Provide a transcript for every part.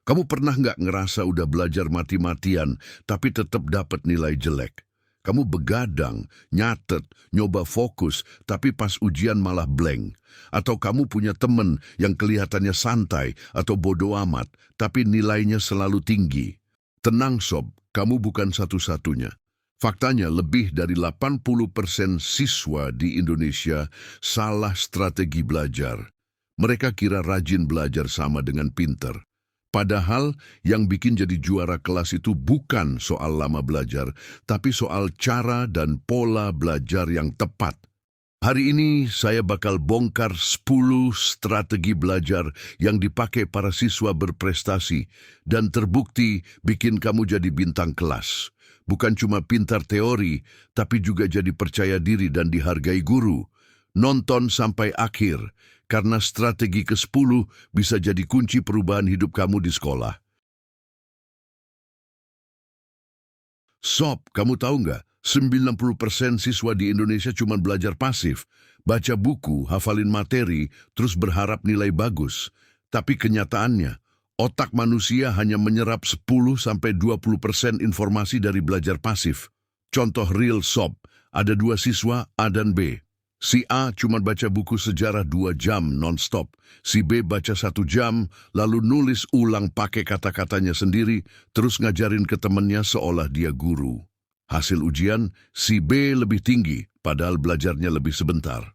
Kamu pernah nggak ngerasa udah belajar mati-matian, tapi tetap dapat nilai jelek? Kamu begadang, nyatet, nyoba fokus, tapi pas ujian malah blank. Atau kamu punya temen yang kelihatannya santai atau bodoh amat, tapi nilainya selalu tinggi. Tenang sob, kamu bukan satu-satunya. Faktanya lebih dari 80% siswa di Indonesia salah strategi belajar. Mereka kira rajin belajar sama dengan pinter. Padahal yang bikin jadi juara kelas itu bukan soal lama belajar, tapi soal cara dan pola belajar yang tepat. Hari ini saya bakal bongkar 10 strategi belajar yang dipakai para siswa berprestasi dan terbukti bikin kamu jadi bintang kelas. Bukan cuma pintar teori, tapi juga jadi percaya diri dan dihargai guru. Nonton sampai akhir, karena strategi ke-10 bisa jadi kunci perubahan hidup kamu di sekolah. Sob, kamu tahu nggak? 90% siswa di Indonesia cuma belajar pasif. Baca buku, hafalin materi, terus berharap nilai bagus. Tapi kenyataannya, otak manusia hanya menyerap 10-20% informasi dari belajar pasif. Contoh real sob, ada dua siswa A dan B. Si A cuma baca buku sejarah 2 jam non-stop. Si B baca 1 jam, lalu nulis ulang pakai kata-katanya sendiri, terus ngajarin ke temannya seolah dia guru. Hasil ujian, si B lebih tinggi, padahal belajarnya lebih sebentar.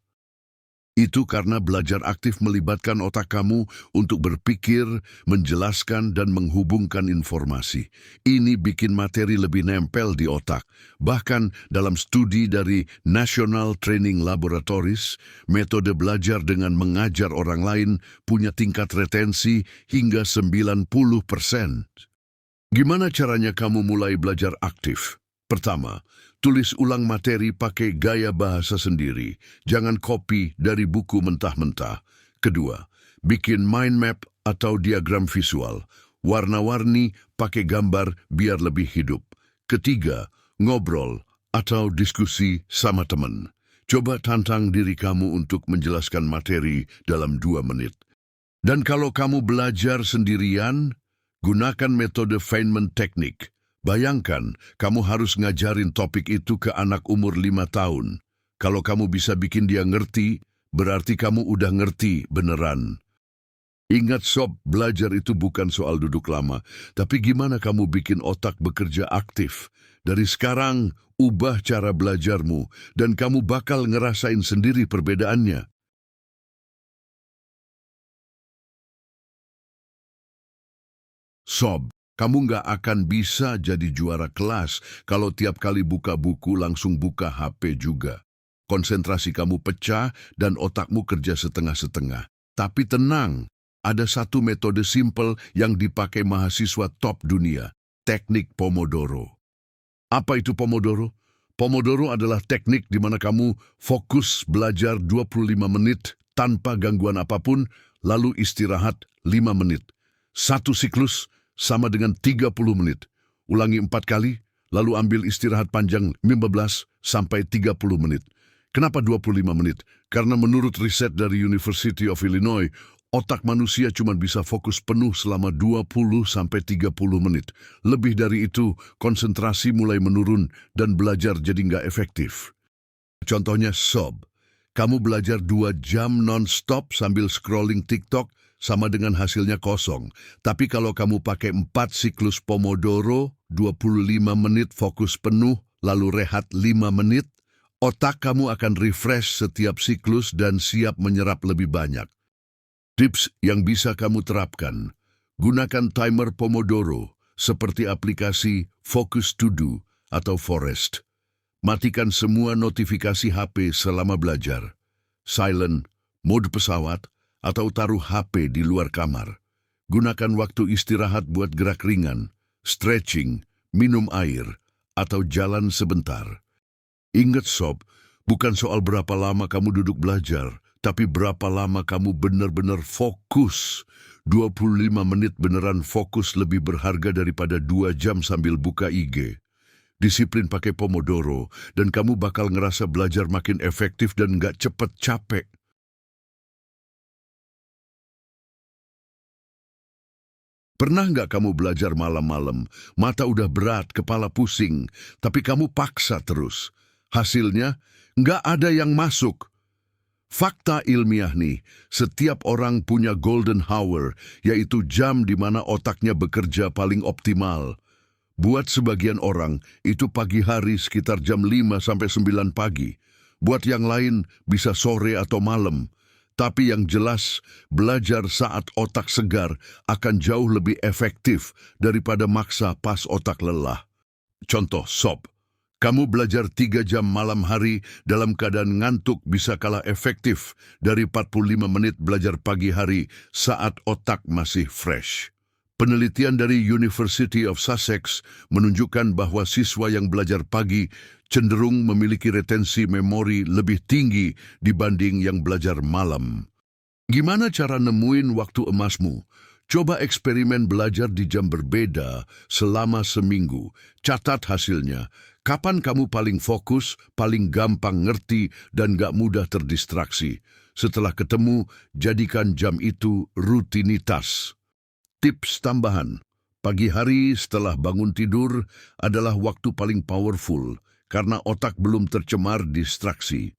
Itu karena belajar aktif melibatkan otak kamu untuk berpikir, menjelaskan, dan menghubungkan informasi. Ini bikin materi lebih nempel di otak. Bahkan dalam studi dari National Training Laboratories, metode belajar dengan mengajar orang lain punya tingkat retensi hingga 90%. Gimana caranya kamu mulai belajar aktif? Pertama, tulis ulang materi pakai gaya bahasa sendiri. Jangan copy dari buku mentah-mentah. Kedua, bikin mind map atau diagram visual. Warna-warni pakai gambar biar lebih hidup. Ketiga, ngobrol atau diskusi sama teman. Coba tantang diri kamu untuk menjelaskan materi dalam 2 menit. Dan kalau kamu belajar sendirian, gunakan metode Feynman Technique. Bayangkan, kamu harus ngajarin topik itu ke anak umur 5 tahun. Kalau kamu bisa bikin dia ngerti, berarti kamu udah ngerti beneran. Ingat sob, belajar itu bukan soal duduk lama, tapi gimana kamu bikin otak bekerja aktif. Dari sekarang, ubah cara belajarmu, dan kamu bakal ngerasain sendiri perbedaannya. Sob, kamu nggak akan bisa jadi juara kelas kalau tiap kali buka buku langsung buka HP juga. Konsentrasi kamu pecah dan otakmu kerja setengah-setengah. Tapi tenang, ada satu metode simpel yang dipakai mahasiswa top dunia, teknik Pomodoro. Apa itu Pomodoro? Pomodoro adalah teknik di mana kamu fokus belajar 25 menit tanpa gangguan apapun, lalu istirahat 5 menit. Satu siklus sama dengan 30 menit. Ulangi 4 kali, lalu ambil istirahat panjang 15 sampai 30 menit. Kenapa 25 menit? Karena menurut riset dari University of Illinois, otak manusia cuma bisa fokus penuh selama 20 sampai 30 menit. Lebih dari itu, konsentrasi mulai menurun dan belajar jadi nggak efektif. Contohnya sob, kamu belajar 2 jam non-stop sambil scrolling TikTok, sama dengan hasilnya kosong. Tapi kalau kamu pakai 4 siklus Pomodoro, 25 menit fokus penuh, lalu rehat 5 menit, otak kamu akan refresh setiap siklus dan siap menyerap lebih banyak. Tips yang bisa kamu terapkan, gunakan timer Pomodoro seperti aplikasi Focus To Do atau Forest. Matikan semua notifikasi HP selama belajar. Silent, mode pesawat, atau taruh HP di luar kamar. Gunakan waktu istirahat buat gerak ringan, stretching, minum air, atau jalan sebentar. Ingat sob, bukan soal berapa lama kamu duduk belajar, tapi berapa lama kamu benar-benar fokus. 25 menit beneran fokus lebih berharga daripada 2 jam sambil buka IG. Disiplin pakai Pomodoro, dan kamu bakal ngerasa belajar makin efektif dan nggak cepet capek. Pernah nggak kamu belajar malam-malam, mata udah berat, kepala pusing, tapi kamu paksa terus? Hasilnya, nggak ada yang masuk. Fakta ilmiah nih, setiap orang punya golden hour, yaitu jam di mana otaknya bekerja paling optimal. Buat sebagian orang, itu pagi hari sekitar jam 5 sampai 9 pagi. Buat yang lain, bisa sore atau malam. Tapi yang jelas, belajar saat otak segar akan jauh lebih efektif daripada maksa pas otak lelah. Contoh, sob. Kamu belajar 3 jam malam hari dalam keadaan ngantuk bisa kalah efektif dari 45 menit belajar pagi hari saat otak masih fresh. Penelitian dari University of Sussex menunjukkan bahwa siswa yang belajar pagi cenderung memiliki retensi memori lebih tinggi dibanding yang belajar malam. Gimana cara nemuin waktu emasmu? Coba eksperimen belajar di jam berbeda selama seminggu. Catat hasilnya. Kapan kamu paling fokus, paling gampang ngerti, dan gak mudah terdistraksi? Setelah ketemu, jadikan jam itu rutinitas. Tips tambahan, pagi hari setelah bangun tidur adalah waktu paling powerful karena otak belum tercemar distraksi.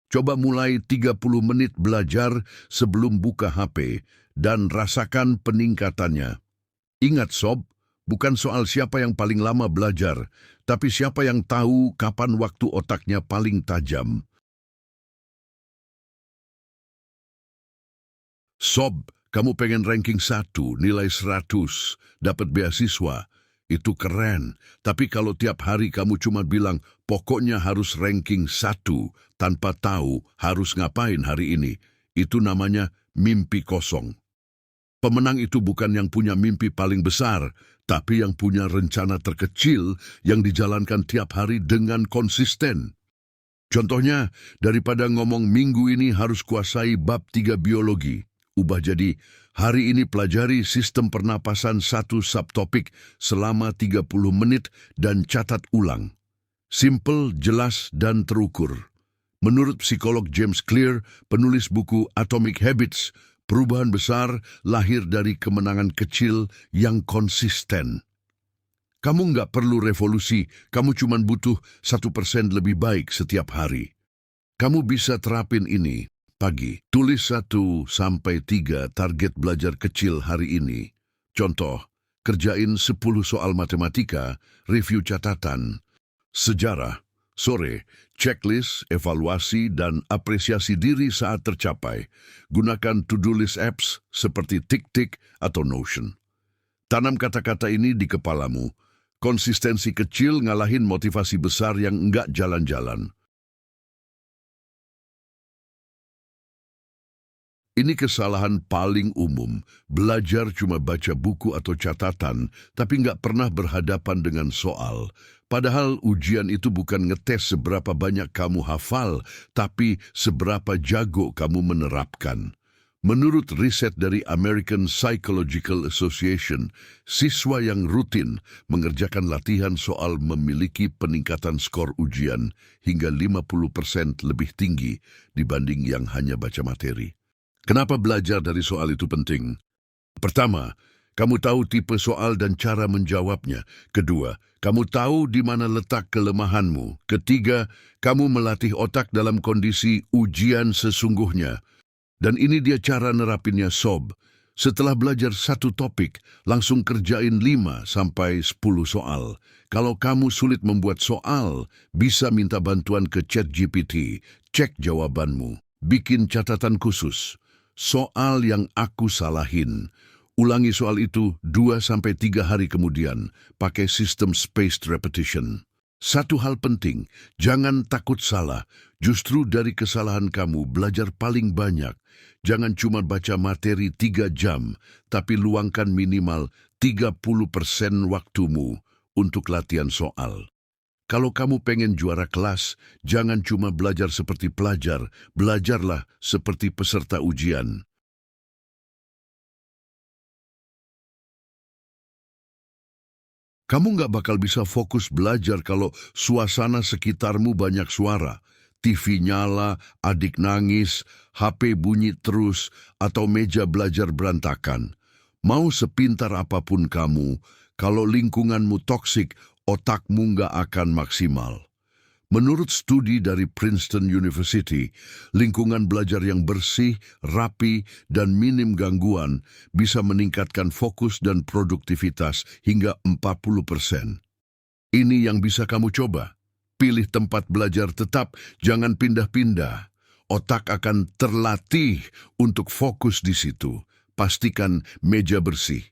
Coba mulai 30 menit belajar sebelum buka HP dan rasakan peningkatannya. Ingat sob, bukan soal siapa yang paling lama belajar, tapi siapa yang tahu kapan waktu otaknya paling tajam. Sob, kamu pengen ranking 1, nilai 100, dapat beasiswa. Itu keren. Tapi kalau tiap hari kamu cuma bilang, pokoknya harus ranking 1, tanpa tahu harus ngapain hari ini, itu namanya mimpi kosong. Pemenang itu bukan yang punya mimpi paling besar, tapi yang punya rencana terkecil yang dijalankan tiap hari dengan konsisten. Contohnya, daripada ngomong minggu ini harus kuasai bab 3 biologi, ubah jadi, hari ini pelajari sistem pernapasan satu subtopik selama 30 menit dan catat ulang. Simple, jelas, dan terukur. Menurut psikolog James Clear, penulis buku Atomic Habits, perubahan besar lahir dari kemenangan kecil yang konsisten. Kamu nggak perlu revolusi, kamu cuma butuh 1% lebih baik setiap hari. Kamu bisa terapin ini. Pagi, tulis 1 sampai 3 target belajar kecil hari ini. Contoh, kerjain 10 soal matematika, review catatan. Sejarah, sore, checklist, evaluasi, dan apresiasi diri saat tercapai. Gunakan to-do list apps seperti TickTick atau Notion. Tanam kata-kata ini di kepalamu. Konsistensi kecil ngalahin motivasi besar yang enggak jalan-jalan. Ini kesalahan paling umum, belajar cuma baca buku atau catatan, tapi nggak pernah berhadapan dengan soal. Padahal ujian itu bukan ngetes seberapa banyak kamu hafal, tapi seberapa jago kamu menerapkan. Menurut riset dari American Psychological Association, siswa yang rutin mengerjakan latihan soal memiliki peningkatan skor ujian hingga 50% lebih tinggi dibanding yang hanya baca materi. Kenapa belajar dari soal itu penting? Pertama, kamu tahu tipe soal dan cara menjawabnya. Kedua, kamu tahu di mana letak kelemahanmu. Ketiga, kamu melatih otak dalam kondisi ujian sesungguhnya. Dan ini dia cara nerapinnya sob. Setelah belajar satu topik, langsung kerjain 5 sampai 10 soal. Kalau kamu sulit membuat soal, bisa minta bantuan ke ChatGPT. Cek jawabanmu. Bikin catatan khusus. Soal yang aku salahin. Ulangi soal itu 2 sampai 3 hari kemudian, pakai sistem spaced repetition. Satu hal penting, jangan takut salah. Justru dari kesalahan kamu belajar paling banyak. Jangan cuma baca materi 3 jam, tapi luangkan minimal 30% waktumu untuk latihan soal. Kalau kamu pengen juara kelas, jangan cuma belajar seperti pelajar, belajarlah seperti peserta ujian. Kamu nggak bakal bisa fokus belajar kalau suasana sekitarmu banyak suara. TV nyala, adik nangis, HP bunyi terus, atau meja belajar berantakan. Mau sepintar apapun kamu, kalau lingkunganmu toksik, otakmu nggak akan maksimal. Menurut studi dari Princeton University, lingkungan belajar yang bersih, rapi, dan minim gangguan bisa meningkatkan fokus dan produktivitas hingga 40%. Ini yang bisa kamu coba. Pilih tempat belajar tetap, jangan pindah-pindah. Otak akan terlatih untuk fokus di situ. Pastikan meja bersih.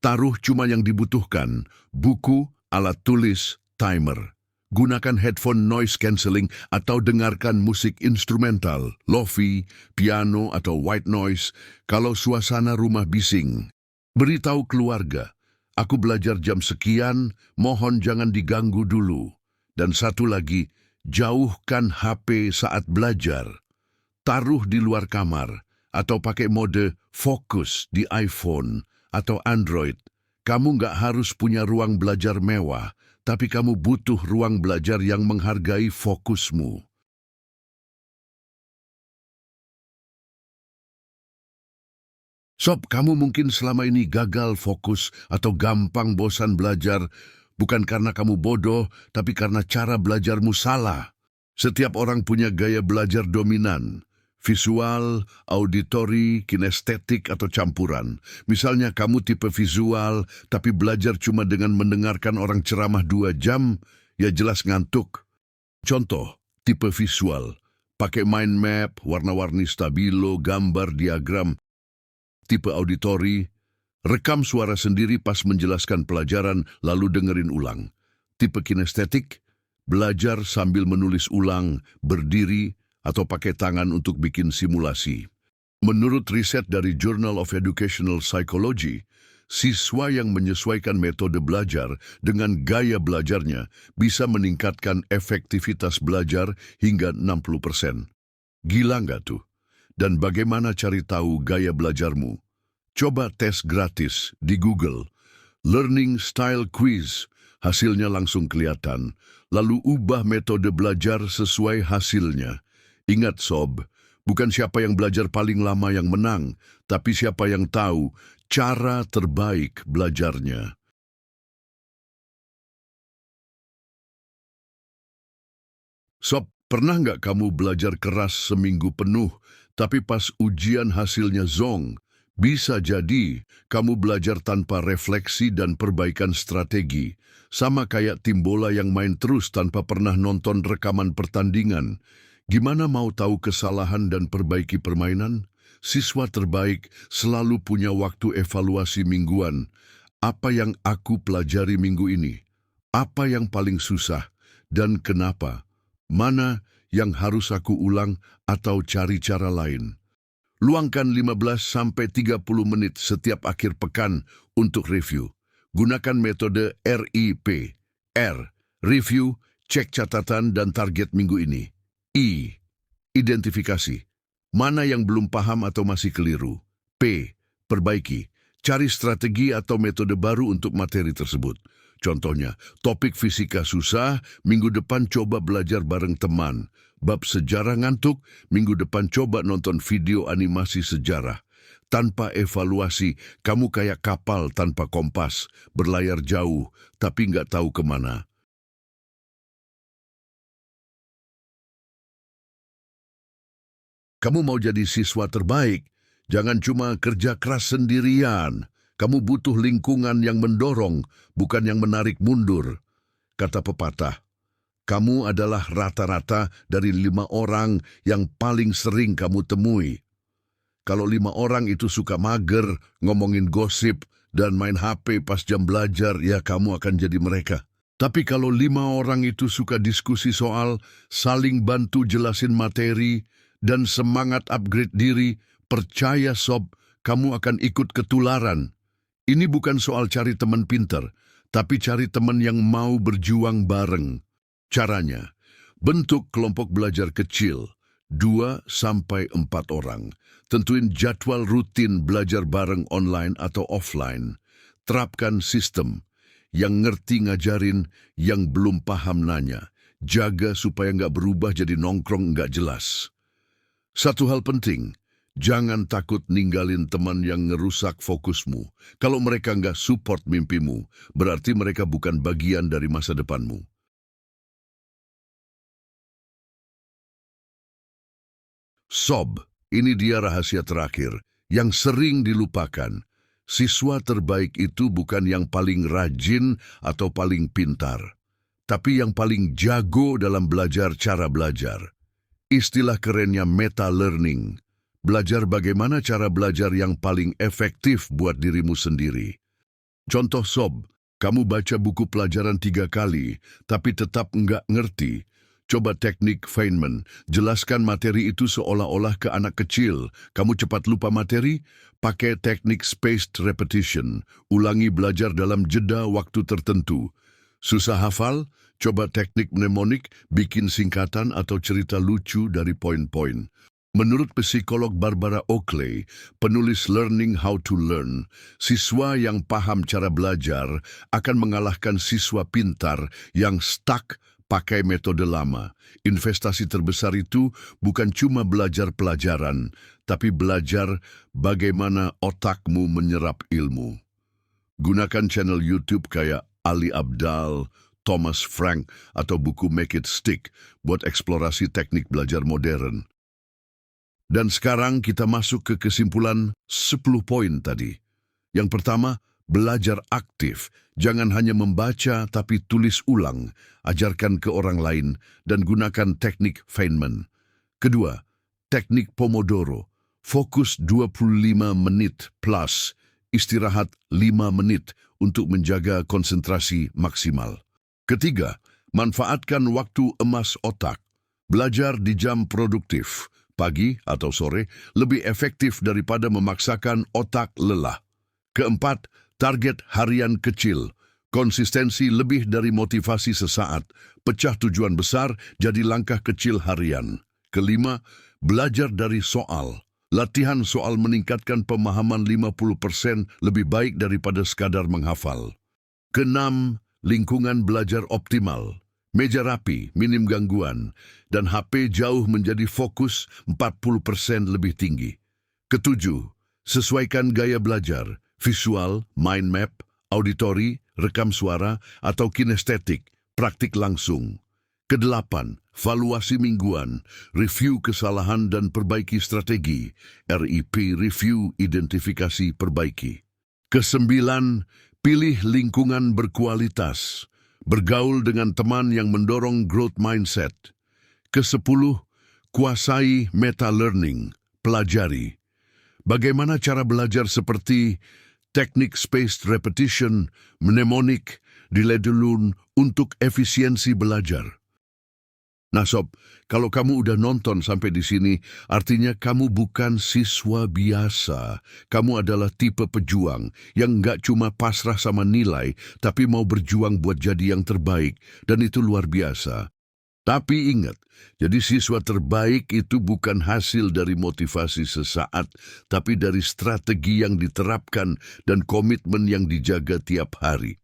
Taruh cuma yang dibutuhkan, buku, alat tulis, timer. Gunakan headphone noise cancelling atau dengarkan musik instrumental, lofi, piano atau white noise kalau suasana rumah bising. Beritahu keluarga, aku belajar jam sekian, mohon jangan diganggu dulu. Dan satu lagi, jauhkan HP saat belajar. Taruh di luar kamar atau pakai mode fokus di iPhone atau Android. Kamu nggak harus punya ruang belajar mewah, tapi kamu butuh ruang belajar yang menghargai fokusmu. Sob, kamu mungkin selama ini gagal fokus atau gampang bosan belajar, bukan karena kamu bodoh, tapi karena cara belajarmu salah. Setiap orang punya gaya belajar dominan. Visual, auditori, kinestetik, atau campuran. Misalnya kamu tipe visual, tapi belajar cuma dengan mendengarkan orang ceramah 2 jam, ya jelas ngantuk. Contoh, tipe visual. Pakai mind map, warna-warni stabilo, gambar, diagram. Tipe auditori, rekam suara sendiri pas menjelaskan pelajaran, lalu dengerin ulang. Tipe kinestetik, belajar sambil menulis ulang, berdiri, atau pakai tangan untuk bikin simulasi. Menurut riset dari Journal of Educational Psychology, siswa yang menyesuaikan metode belajar dengan gaya belajarnya bisa meningkatkan efektivitas belajar hingga 60%. Gila nggak tuh? Dan bagaimana cari tahu gaya belajarmu? Coba tes gratis di Google. Learning Style Quiz. Hasilnya langsung kelihatan. Lalu ubah metode belajar sesuai hasilnya. Ingat sob, bukan siapa yang belajar paling lama yang menang, tapi siapa yang tahu cara terbaik belajarnya. Sob, pernah nggak kamu belajar keras seminggu penuh, tapi pas ujian hasilnya zong? Bisa jadi kamu belajar tanpa refleksi dan perbaikan strategi, sama kayak tim bola yang main terus tanpa pernah nonton rekaman pertandingan. Gimana mau tahu kesalahan dan perbaiki permainan? Siswa terbaik selalu punya waktu evaluasi mingguan. Apa yang aku pelajari minggu ini? Apa yang paling susah? Dan kenapa? Mana yang harus aku ulang atau cari cara lain? Luangkan 15-30 menit setiap akhir pekan untuk review. Gunakan metode RIP. R. Review, cek catatan dan target minggu ini. I. Identifikasi. Mana yang belum paham atau masih keliru. P. Perbaiki. Cari strategi atau metode baru untuk materi tersebut. Contohnya, topik fisika susah, minggu depan coba belajar bareng teman. Bab sejarah ngantuk, minggu depan coba nonton video animasi sejarah. Tanpa evaluasi, kamu kayak kapal tanpa kompas, berlayar jauh, tapi nggak tahu kemana. Kamu mau jadi siswa terbaik, jangan cuma kerja keras sendirian. Kamu butuh lingkungan yang mendorong, bukan yang menarik mundur. Kata pepatah, kamu adalah rata-rata dari 5 orang yang paling sering kamu temui. Kalau 5 orang itu suka mager, ngomongin gosip, dan main HP pas jam belajar, ya kamu akan jadi mereka. Tapi kalau 5 orang itu suka diskusi soal, saling bantu jelasin materi, dan semangat upgrade diri, percaya sob, kamu akan ikut ketularan. Ini bukan soal cari teman pintar, tapi cari teman yang mau berjuang bareng. Caranya, bentuk kelompok belajar kecil, 2-4 orang. Tentuin jadwal rutin belajar bareng online atau offline. Terapkan sistem, yang ngerti ngajarin, yang belum paham nanya. Jaga supaya nggak berubah jadi nongkrong nggak jelas. Satu hal penting, Jangan takut ninggalin teman yang ngerusak fokusmu. Kalau mereka nggak support mimpimu, berarti mereka bukan bagian dari masa depanmu. Sob, ini dia rahasia terakhir yang sering dilupakan. Siswa terbaik itu bukan yang paling rajin atau paling pintar, tapi yang paling jago dalam belajar cara belajar. Istilah kerennya meta learning. Belajar bagaimana cara belajar yang paling efektif buat dirimu sendiri. Contoh sob, kamu baca buku pelajaran 3 kali, tapi tetap nggak ngerti. Coba teknik Feynman, jelaskan materi itu seolah-olah ke anak kecil. Kamu cepat lupa materi? Pakai teknik spaced repetition, ulangi belajar dalam jeda waktu tertentu. Susah hafal? Coba teknik mnemonik, bikin singkatan atau cerita lucu dari poin-poin. Menurut psikolog Barbara Oakley, penulis Learning How to Learn, siswa yang paham cara belajar akan mengalahkan siswa pintar yang stuck pakai metode lama. Investasi terbesar itu bukan cuma belajar pelajaran, tapi belajar bagaimana otakmu menyerap ilmu. Gunakan channel YouTube kayak Ali Abdal, Thomas Frank, atau buku Make It Stick buat eksplorasi teknik belajar modern. Dan sekarang kita masuk ke kesimpulan 10 poin tadi. Yang pertama, belajar aktif. Jangan hanya membaca tapi tulis ulang, ajarkan ke orang lain, dan gunakan teknik Feynman. Kedua, teknik Pomodoro. Fokus 25 menit plus, istirahat 5 menit untuk menjaga konsentrasi maksimal. Ketiga, manfaatkan waktu emas otak. Belajar di jam produktif, pagi atau sore, lebih efektif daripada memaksakan otak lelah. Keempat, target harian kecil. Konsistensi lebih dari motivasi sesaat. Pecah tujuan besar jadi langkah kecil harian. Kelima, belajar dari soal. Latihan soal meningkatkan pemahaman 50% lebih baik daripada sekadar menghafal. Keenam, lingkungan belajar optimal. Meja rapi, minim gangguan, dan HP jauh menjadi fokus 40% lebih tinggi. Ketujuh, sesuaikan gaya belajar, visual, mind map, auditori, rekam suara, atau kinestetik, praktik langsung. Kedelapan, valuasi mingguan, review kesalahan dan perbaiki strategi, RIP, review, identifikasi, perbaiki. Kesembilan, pilih lingkungan berkualitas. Bergaul dengan teman yang mendorong growth mindset. Kesepuluh, kuasai meta learning, pelajari. Bagaimana cara belajar seperti teknik spaced repetition, mnemonik, diledulun untuk efisiensi belajar. Nah sob, kalau kamu udah nonton sampai di sini, artinya kamu bukan siswa biasa. Kamu adalah tipe pejuang yang nggak cuma pasrah sama nilai, tapi mau berjuang buat jadi yang terbaik, dan itu luar biasa. Tapi ingat, jadi siswa terbaik itu bukan hasil dari motivasi sesaat, tapi dari strategi yang diterapkan dan komitmen yang dijaga tiap hari.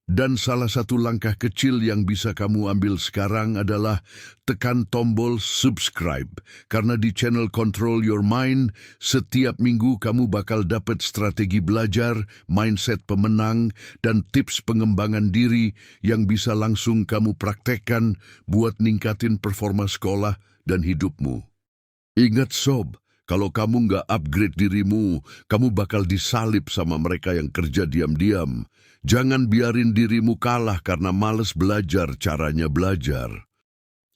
Dan salah satu langkah kecil yang bisa kamu ambil sekarang adalah tekan tombol subscribe. Karena di channel Control Your Mind, setiap minggu kamu bakal dapat strategi belajar, mindset pemenang, dan tips pengembangan diri yang bisa langsung kamu praktekkan buat ningkatin performa sekolah dan hidupmu. Ingat sob, kalau kamu nggak upgrade dirimu, kamu bakal disalib sama mereka yang kerja diam-diam. Jangan biarin dirimu kalah karena malas belajar caranya belajar.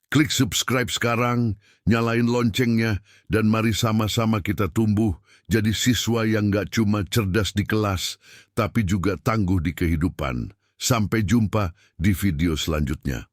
Klik subscribe sekarang, nyalain loncengnya, dan mari sama-sama kita tumbuh jadi siswa yang nggak cuma cerdas di kelas, tapi juga tangguh di kehidupan. Sampai jumpa di video selanjutnya.